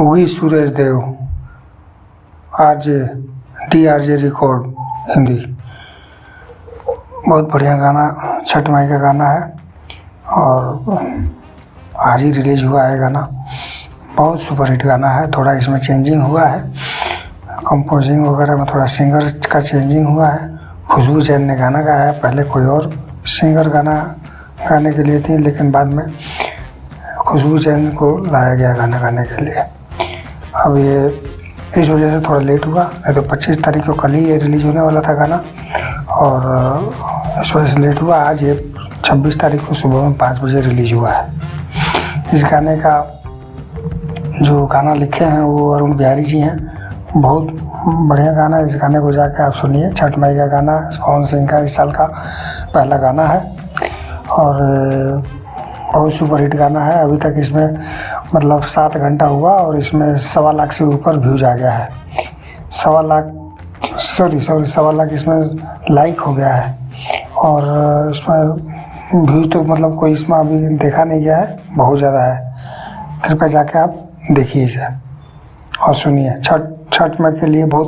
We Suraj Dev DRJ record Hindi. बहुत बढ़िया गाना, छठ माई का गाना है और आज ही रिलीज हुआ है गाना। बहुत सुपरहिट गाना है। थोड़ा इसमें चेंजिंग हुआ है, कंपोजिंग वगैरह में थोड़ा सिंगर का चेंजिंग हुआ है। खुशबू चैन ने गाना गाया है, पहले कोई और सिंगर गाना गाने के लिए थी, लेकिन बाद में खुशबू चैन को लाया गया गाना गाने के लिए। अब ये इस वजह से थोड़ा लेट हुआ, नहीं तो 25 तारीख को कल ही ये रिलीज़ होने वाला था गाना, और इस वजह से लेट हुआ। आज ये 26 तारीख को सुबह में 5 बजे रिलीज़ हुआ है। इस गाने का जो गाना लिखे हैं वो अरुण बिहारी जी हैं। बहुत बढ़िया गाना है। इस गाने को जाके आप सुनिए। छठ माई का गाना, पवन सिंह का इस साल का पहला गाना है और बहुत सुपरहिट गाना है। अभी तक इसमें मतलब 7 घंटा हुआ और इसमें 1.25 लाख से ऊपर व्यूज आ गया है। 1.25 लाख इसमें लाइक हो गया है और इसमें व्यूज तो मतलब कोई इसमें अभी देखा नहीं गया है, बहुत ज़्यादा है। कृपया जाके आप देखिए इसे और सुनिए। छठ में के लिए बहुत